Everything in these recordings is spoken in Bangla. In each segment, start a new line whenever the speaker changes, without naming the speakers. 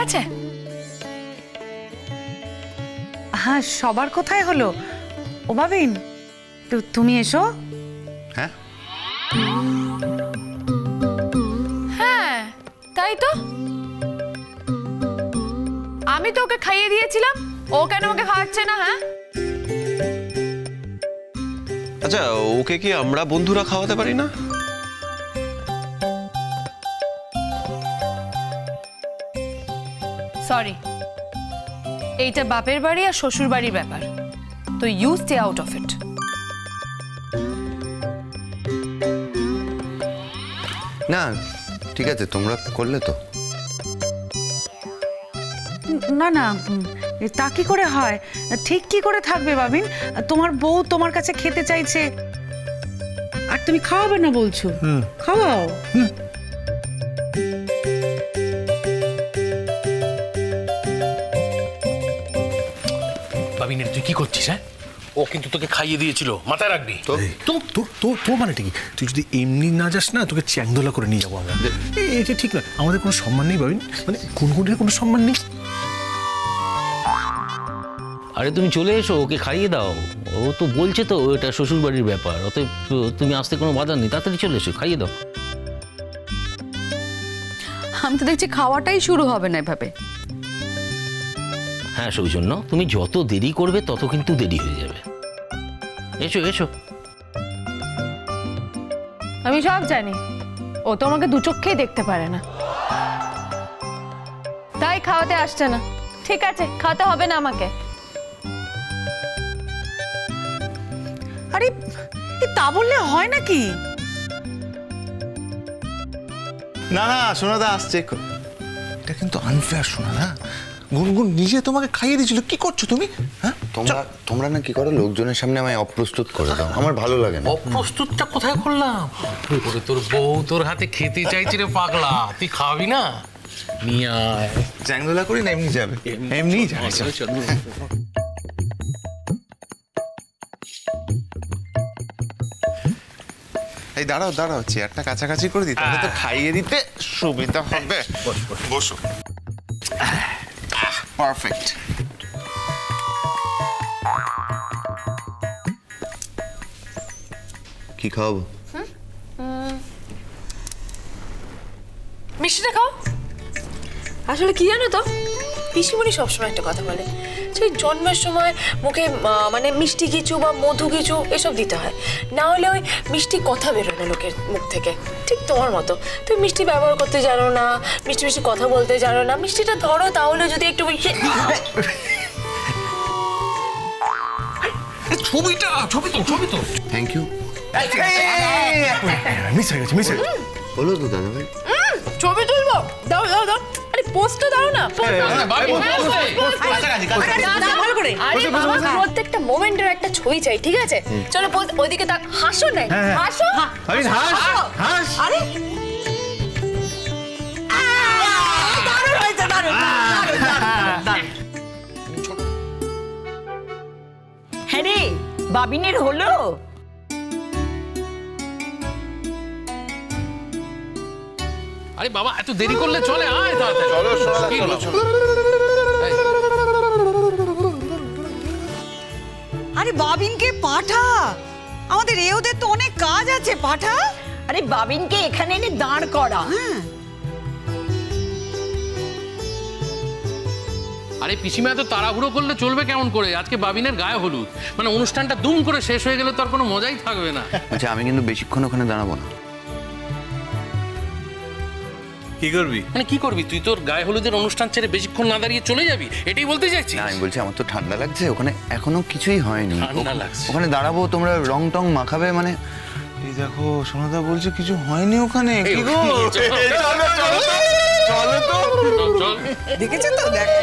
গেছে?
হ্যাঁ, সবার কোথায় হলো। ও বাবিন, তুমি এসো।
হ্যাঁ
হ্যাঁ, তাই তো। আমি তো ওকে খাইয়ে দিয়েছিলাম, ও কেন ওকে খাওয়াচ্ছে না? হ্যাঁ,
আচ্ছা, ওকে কি আমরা বন্ধুরা খাওয়াতে পারি না?
সরি, এইটা বাপের বাড়ি আর শ্বশুর বাড়ির ব্যাপার, তো you stay out of it.
না ঠিক আছে, তোমরা করলে তো।
না না, তা কি করে হয়? ঠিক কি করে থাকবে বাবিন? তোমার বউ তোমার কাছে খেতে চাইছে আর তুমি খাওয়াবে না বলছো। খাওয়াও।
বাবিনের তুই কি করছিস? হ্যাঁ, ও কিন্তু তোকে খাইয়ে দিয়েছিল, মাথায় রাখবি।
তো মানে কি, তুই যদি এমনি না যাস না, তোকে চ্যাংদোলা করে নিয়ে যাবো আমরা। এটা ঠিক না, আমাদের কোনো সম্মান নেই বাবিন, মানে গুনগুনের কোনো সম্মান নেই।
আরে তুমি চলে এসো, ওকে খাইয়ে দাও। ও তো বলছে তো এটা শ্বশুর বাড়ির ব্যাপার, অতএব তুমি আসতে কোনো বাধা নেই, তাড়াতাড়ি চলে এসো, খাইয়ে দাও।
আমি তো দেখছি খাওয়াটাই শুরু হবে না এভাবে।
হ্যাঁ সৌজন্য, তুমি যত দেরি করবে তত কিন্তু দেরি হয়ে যাবে। এসো এসো।
আমি সব জানি, ও তো আমাকে দু চোখেই দেখতে পারে না, তাই খাওয়াতে আসছে না। ঠিক আছে, খাওয়াতে হবে না আমাকে।
আরে তা বললে হয় নাকি?
না না, সোনাদা আসছে। এটা কিন্তু আনফেয়ার সোনাদা। গুনগুন নিজে তোমাকে খাইয়ে দিয়েছিল, কি করছো তুমি? হ্যাঁ, তোমরা না কি করো, লোকজনের সামনে আমায় অপ্রস্তুত করে দাও, আমার ভালো লাগে না।
অপ্রস্তুতটা কোথায় করলাম? তোর বউ তোর হাতে খেতে চাইছি রে পাগলা, তুই খাবি না? নিয়ে আয়।
চ্যাংদোলা করি না, এমনি যাবে, এমনি যাবে। এই দাঁড়াও দাঁড়াও, চেয়ারটা কাছাকাছি করে দিই, তাহলে তো খাইয়ে দিতে সুবিধা হবে। বসো। পারফেক্ট। কি খাওয়াবো?
মিষ্টিটা খাও। আসলে কি জানো তো, পিসিমণি সবসময় একটা কথা বলে, সেই জন্মের সময় মুখে মানে মিষ্টি কিছু বা মধু কিছু এসব দিতে হয়, না হলে ওই মিষ্টি কথা বেরোয় না লোকের মুখ থেকে। ঠিক তোমার মতো, তুমি মিষ্টি ব্যবহার করতে জানো না, মিষ্টি মিষ্টি কথা বলতে জানো না। মিষ্টিটা ধরো, তাহলে যদি একটু
ছবি তো।
Thank you.
মিস হয়ে গেছে, মিস হয়ে গেছে।
বলো তো দাদা ভাই।
ছবি তুলবো, দাও দাও দাও। আরে পোস্টটা দাও না। প্রত্যেকটা মোমেন্টের একটা ছবি চাই, ঠিক আছে? চলো ওইদিকে তাক, হাসো না, হাসো। আরে
হ্যাঁ রে, বাবিনের হলো?
আরে বাবা, এত দেরি করলে চলে, আয় তাড়াতাড়ি। চলো চলো চলো।
আরে বাবিনকে পাঠা, আমাদের ওদের তো অনেক কাজ আছে, পাঠা।
আরে বাবিনকে এখানে এনে দাঁড় করা।
আরে পিসিমা, এত তাড়াহুড়ো করলে চলবে কেমন করে? আজকে বাবিনের গায়ে হলুদ, মানে অনুষ্ঠানটা দুম করে শেষ হয়ে গেলে তো আর কোনো মজাই থাকবে না।
আচ্ছা, আমি কিন্তু বেশিক্ষণ ওখানে দাঁড়াবো না।
কি করবি?
মানে কি করবি তুই? তোর গায়ে হলুদের অনুষ্ঠান ছেড়ে বেশিক্ষণ না দাঁড়িয়ে চলে যাবি, এটাই বলতে চাইছিস?
না, আমি বলছি আমার তো ঠান্ডা লাগছে, ওখানে এখনো কিছুই হয়নি।
ঠান্ডা লাগছে?
ওখানে দাঁড়াবো, তোমরা রং টং মাখাবে, মানে এই দেখো সোনাদা বলছে কিছু হয়নি ওখানে। কি গো, চলো তো।
চল,
দেখেছো তো, দেখো।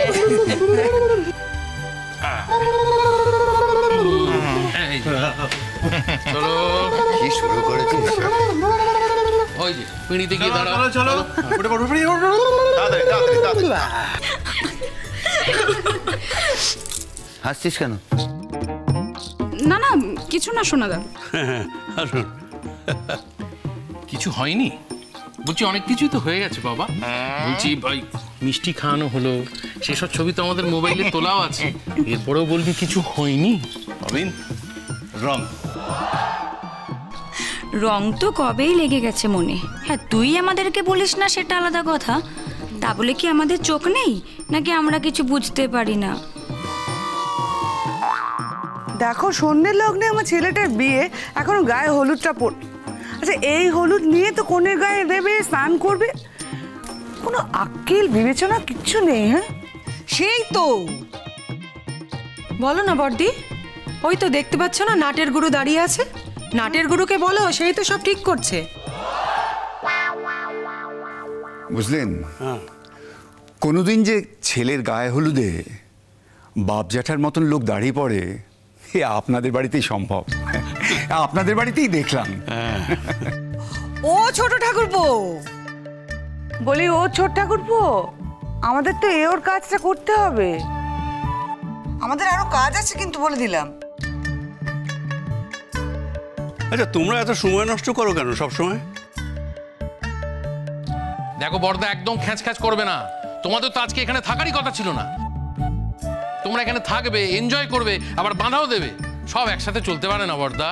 চলো।
কি শুরু করেছিস?
ওই যে পিঁড়িতে গিয়ে দাঁড়া।
চলো।
হাসছিস কেন?
না না, কিছু না সোনাদা।
কিছু হয়নি বলছি, অনেক কিছুই তো হয়ে গেছে বাবা। বলছি ভাই, মিষ্টি খাওয়ানো হলো, সেসব ছবি তো আমাদের মোবাইলে তোলাও আছে। এরপরেও বলবি কিছু হয়নি?
বাবিন, রং
রং তো কবেই লেগে গেছে মনে। হ্যাঁ, তুই আমাদেরকে বলিস না সেটা আলাদা কথা, তা বলে কি আমাদের চোখ নেই নাকি আমরা কিছু বুঝতে পারি না?
দেখো, সন্ধ্যের লগ্নে আমার ছেলেটার বিয়ে, এখনো গায়ে হলুদটা পড়। আচ্ছা, এই হলুদ নিয়ে তো কনের গায়ে দেবে, স্নান করবে, কোনো আক্কেল বিবেচনা কিচ্ছু নেই। হ্যাঁ,
সেই তো বলো না বড়দি, ওই তো দেখতে পাচ্ছ না নাটের গুরু দাঁড়িয়ে আছে, নাটের গুরুকে বলো, সেই তো সব ঠিক করছে।
বুঝলেন, কোনোদিন যে ছেলের গায়ে হলুদে বাপ জ্যাঠার মতন লোক দাঁড়িয়ে পড়ে, এ আপনাদের বাড়িতেই সম্ভব। আপনাদের বাড়িতেই দেখলাম।
ও ছোট ঠাকুরপো, বলি ও ছোট ঠাকুরপো, আমাদের তো ওর কাজটা করতে হবে। আমাদের আরো কাজ আছে কিন্তু, বলে দিলাম।
আচ্ছা, তোমরা এত সময় নষ্ট করো কেন সব সময়?
দেখো বড়দা, একদম খ্যাঁচ খ্যাঁচ করবে না। তোমাদের তো আজকে এখানে থাকারই কথা ছিল না। তোমরা এখানে থাকবে, এনজয় করবে, আবার বাঁধাও দেবে, সব একসাথে চলতে পারে না বড়দা।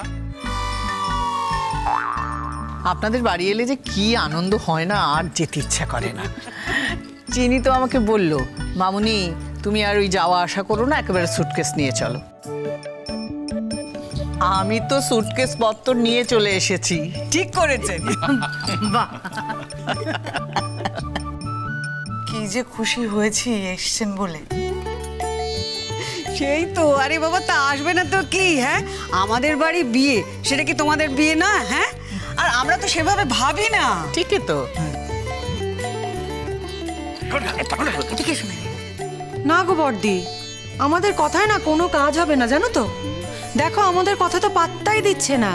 আপনাদের বাড়ি এলে যে কি আনন্দ হয় না, আর যেতে ইচ্ছা করে না। চিনি তো আমাকে বলল, মামুনি তুমি আর ওই যাওয়া আসা করো না, একেবারে সুটকেস নিয়ে চলো। আমি তো সুটকেস পত্র নিয়ে চলে এসেছি।
ঠিক করেছেন। কি যে খুশি হয়েছি এসছেন বলে। সেই তো, আরে বাবা, তা আসবে না তো কি? হ্যাঁ, আমাদের বাড়ি বিয়ে, সেটা কি তোমাদের বিয়ে না? হ্যাঁ, আর আমরা তো সেভাবে ভাবি না।
ঠিকই তো।
না গো বড়দি, আমাদের কথায় না কোনো কাজ হবে না, জানো তো। দেখো, আমাদের কথা তো পাত্তাই দিচ্ছে না।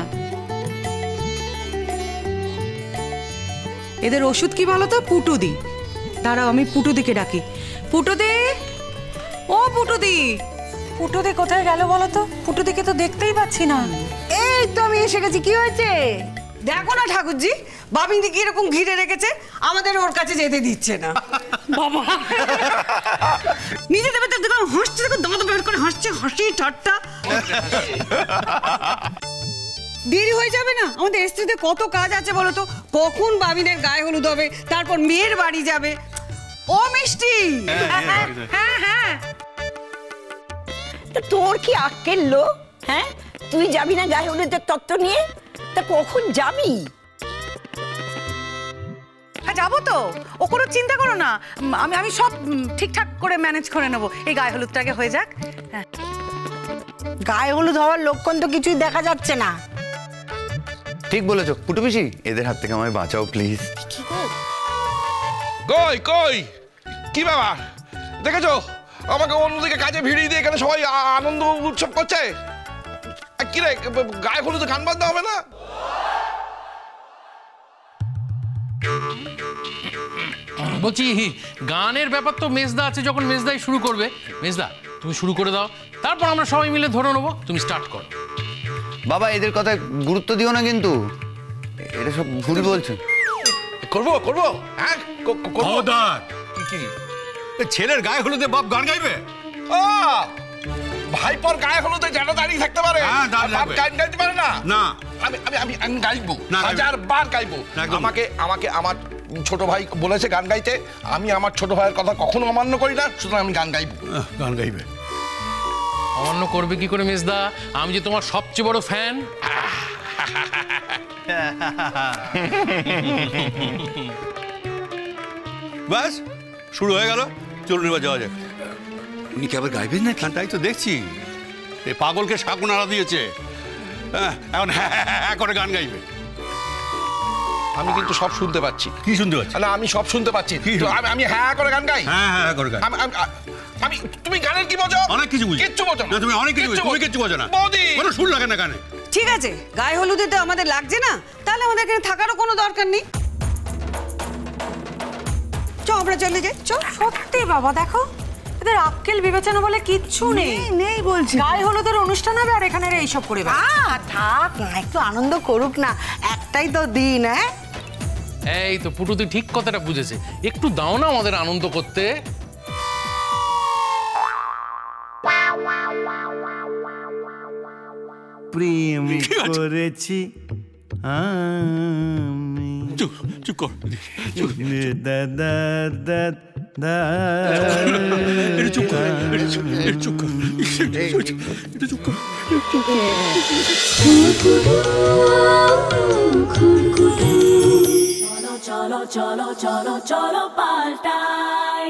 এদের ওষুধ কি বলো তো? পুটুদি। দাঁড়াও, আমি পুটুদিকে ডাকি। পুটুদি, ও পুটুদি, পুটুদি কোথায় গেল বলো তো? পুটুদিকে তো দেখতেই পাচ্ছি না।
এই তো আমি এসে গেছি। কি হয়েছে দেখো না ঠাকুরজি, বাবিনি কি এরকম ঘিরে রেখেছে, আমাদের ওর কাছে যেতে দিচ্ছে না। বাবা নিজে দেবে তো, দেখো হাসছে, দেখো দাঁত বের করে হাসছে, হাসি ঠাট্টা। দেরি হয়ে যাবে না? আমাদের স্ত্রীদের কত কাজ আছে বলো তো। কখন বাবিনের গায়ে হলুদ হবে, তারপর মেয়ের বাড়ি যাবে। ও মিষ্টি, হ্যাঁ হ্যাঁ,
তোর কি আক্কেল লো? হ্যাঁ, তুই যাবি না গায়ে হলুদের তত্ত্ব নিয়ে? তা কখন যাবি?
হ্যাঁ যাবো তো, ও কোনো চিন্তা করো না, আমি সব ঠিকঠাক করে ম্যানেজ করে নেবো। এই গায়ে হলুদটাকে হয়ে যাক। হ্যাঁ,
গায়ে হলুদ হওয়ার লক্ষণ তো কিছুই দেখা যাচ্ছে না।
ঠিক বলেছো পুটু পিসি, এদের হাত থেকে আমায় বাঁচাও প্লিজ।
কই কই, কি ব্যাপার? দেখেছো আমাকে অন্যদিকে কাজে ভিড়িয়ে দিয়ে এখানে সবাই আনন্দ উৎসব করছে। কি রে, গায়ে হলুদে গান বাজতে হবে না?
বলছি, গানের ব্যাপার তো মেজদা আছে, যখন মেজদাই শুরু করবে। মেজদা, তুমি শুরু করে দাও, তারপর আমরা সবাই মিলে ধরে নেবো। তুমি স্টার্ট করো।
বাবা, এদের কথায় গুরুত্ব দিও না কিন্তু, এটা সব ভুল বলছে।
করবো করবো, হ্যাঁ
খবরদার। ছেলের গায়ে হলুদে বাপ গান গাইবে?
ভাইপর গায়ে হলুদে যেন দাঁড়িয়ে থাকতে পারে, বাপ গান গাইতে পারে না? না, আমি আমি আমি আমি গাইবো, 1000 গাইবো। আমাকে আমাকে আমার ছোট ভাই বলেছে গান গাইতে, আমি আমার ছোট ভাইয়ের কথা কখনো অমান্য করি না, সুতরাং আমি গান গাইবো।
গান গাইবে?
অমান্য করবে কি করে মেজদা? আমি যে তোমার সবচেয়ে বড় ফ্যান।
ব্যাস, শুরু হয়ে গেল। চলুন এবার যাওয়া যাক।
উনি কি আবার গাইবেন না?
তাই তো দেখছি, এই পাগলকে শাকুন আড়া দিয়েছে। এখন হ্যাঁ করে গান গাইবে।
আমি কিন্তু সব শুনতে পাচ্ছি।
কি শুনতে পাচ্ছি?
না, আমি সব শুনতে পাচ্ছি। আমি হ্যাঁ করে গান গাই?
হ্যাঁ হ্যাঁ করে গান।
আমি, তুমি গানের কি বোঝো?
অনেক কিছু বুঝি।
কিচ্ছু বোঝো না
তুমি, অনেক কিছু বুঝি, তুমি কিচ্ছু বোঝো না।
বৌদি,
কোনো সুর লাগে না গানে।
ঠিক আছে, গায়ে হলুদে তো আমাদের লাগছে না, তাহলে আমাদের এখানে থাকারও কোনো দরকার নেই। চ, আমরা চলে যাই। চ।
সত্যি বাবা, দেখো এদের আক্কেল বিবেচনা বলে কিচ্ছু নেই।
নেই বলছি।
গায়ে হলুদের অনুষ্ঠান হবে আর এখানে এইসব করে
থাক না, একটু আনন্দ করুক না, একটাই তো দিন। হ্যাঁ,
এই তো পুটু তুই ঠিক কথাটা বুঝেছে, একটু দাও না আমাদের আনন্দ করতে।
প্রেম করেছি আমি।
চুপ কর।
দাদা দাদা
চুপ কর, চুপ কর, চুপ কর।
চলো চলো চলো চলো চলো পাল্টাই।